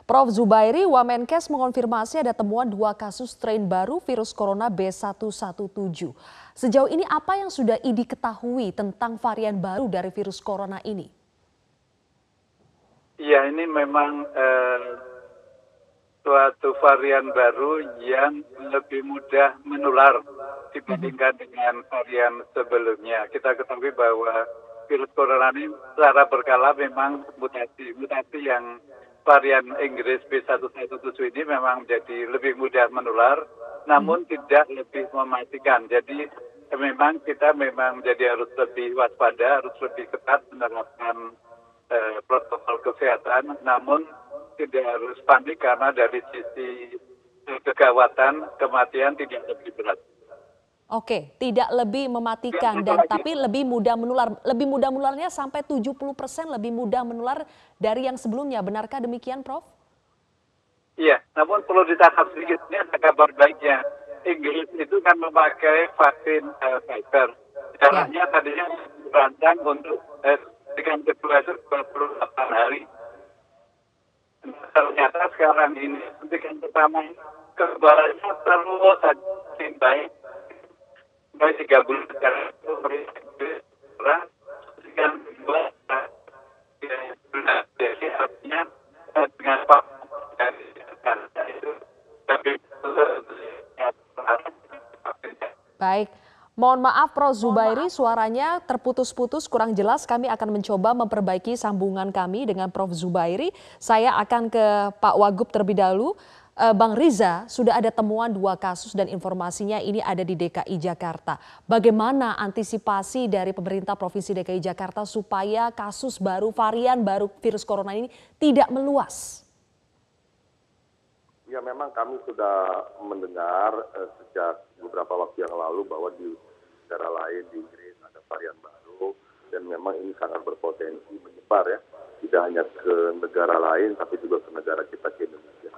Prof. Zubairi, Wamenkes mengonfirmasi ada temuan 2 kasus strain baru virus corona B117. Sejauh ini apa yang sudah IDI ketahui tentang varian baru dari virus corona ini? Ya, ini memang suatu varian baru yang lebih mudah menular dibandingkan dengan varian sebelumnya. Kita ketahui bahwa virus corona ini secara berkala memang mutasi yang varian Inggris B117 ini memang menjadi lebih mudah menular, namun tidak lebih mematikan. Jadi memang kita jadi harus lebih waspada, harus lebih ketat menerapkan protokol kesehatan, namun tidak harus panik karena dari sisi kegawatan kematian tidak lebih berat. Oke, tidak lebih mematikan tapi lebih mudah menular. Lebih mudah menularnya sampai 70% lebih mudah menular dari yang sebelumnya. Benarkah demikian, Prof? Iya, namun perlu ditangkap sedikit, ini ada kabar baiknya. Inggris itu kan memakai vaksin Pfizer. Caranya tadinya dirancang untuk dengan kedua itu 28 hari. Ternyata sekarang ini suntikan pertama kekebalannya terus saja baik. Baik 3 bulan sekarang itu suntikan kedua jadi artinya dengan vaksin itu tapi Baik. Mohon maaf Prof. Zubairi, suaranya terputus-putus, kurang jelas. Kami akan mencoba memperbaiki sambungan kami dengan Prof. Zubairi. Saya akan ke Pak Wagub terlebih dahulu. Bang Riza, sudah ada temuan 2 kasus dan informasinya ini ada di DKI Jakarta. Bagaimana antisipasi dari pemerintah Provinsi DKI Jakarta supaya kasus baru, varian baru virus corona ini tidak meluas? Ya, memang kami sudah mendengar sejak beberapa waktu yang lalu bahwa di negara lain di Inggris ada varian baru dan memang ini sangat berpotensi menyebar ya, tidak hanya ke negara lain tapi juga ke negara kita, ke Indonesia.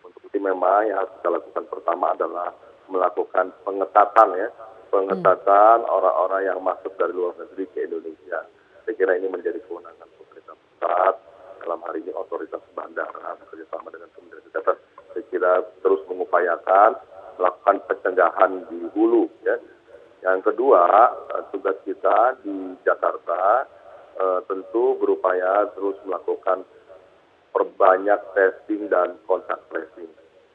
Untuk itu memang yang harus kita lakukan pertama adalah melakukan pengetatan orang-orang yang masuk dari luar negeri ke Indonesia. Saya kira ini menjadi kewenangan pemerintah pusat, dalam hari ini otoritas bandara bekerjasama dengan Kementerian Kesehatan. Saya kira terus mengupayakan melakukan pencegahan di hulu ya. Yang kedua, tugas kita di Jakarta tentu berupaya terus melakukan perbanyak testing dan kontak tracing.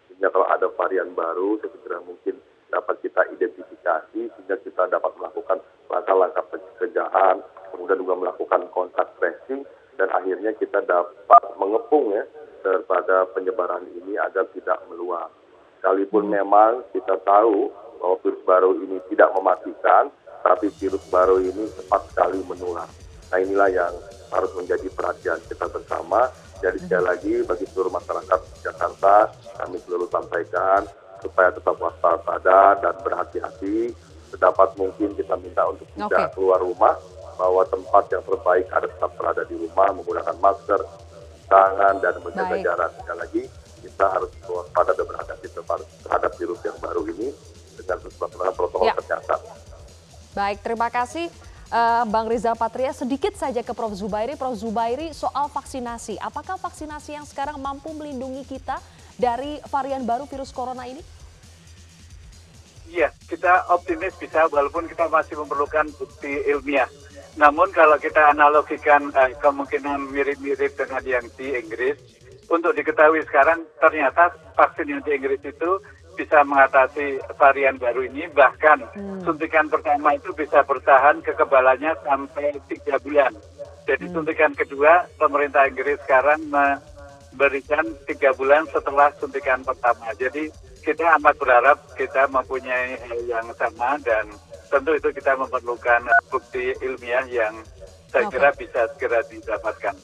Sehingga kalau ada varian baru, saya kira mungkin dapat kita identifikasi sehingga kita dapat melakukan langkah-langkah pencegahan, kemudian juga melakukan kontak tracing dan akhirnya kita dapat mengepung ya daripada penyebaran ini agar tidak meluas. Sekalipun memang kita tahu bahwa virus baru ini tidak mematikan, tapi virus baru ini cepat sekali menular. Nah, inilah yang harus menjadi perhatian kita bersama. Jadi sekali lagi bagi seluruh masyarakat Jakarta, kami selalu sampaikan supaya tetap waspada dan berhati-hati. Sedapat mungkin kita minta untuk tidak keluar rumah, bahwa tempat yang terbaik ada tetap berada di rumah, menggunakan masker, tangan, dan menjaga jarak. Sekali lagi, kita harus waspada dan berhati-hati terhadap virus yang baru ini dengan protokol kesehatan. Baik, terima kasih Bang Riza Patria. Sedikit saja ke Prof. Zubairi. Prof. Zubairi, soal vaksinasi. Apakah vaksinasi yang sekarang mampu melindungi kita dari varian baru virus corona ini? Iya, kita optimis bisa walaupun kita masih memerlukan bukti ilmiah. Namun kalau kita analogikan kemungkinan mirip-mirip dengan yang di Inggris, untuk diketahui sekarang ternyata vaksin yang di Inggris itu bisa mengatasi varian baru ini, bahkan suntikan pertama itu bisa bertahan kekebalannya sampai 3 bulan. Jadi suntikan kedua pemerintah Inggris sekarang memberikan 3 bulan setelah suntikan pertama. Jadi kita amat berharap kita mempunyai hal yang sama dan tentu itu kita memerlukan bukti ilmiah yang saya kira bisa segera didapatkan.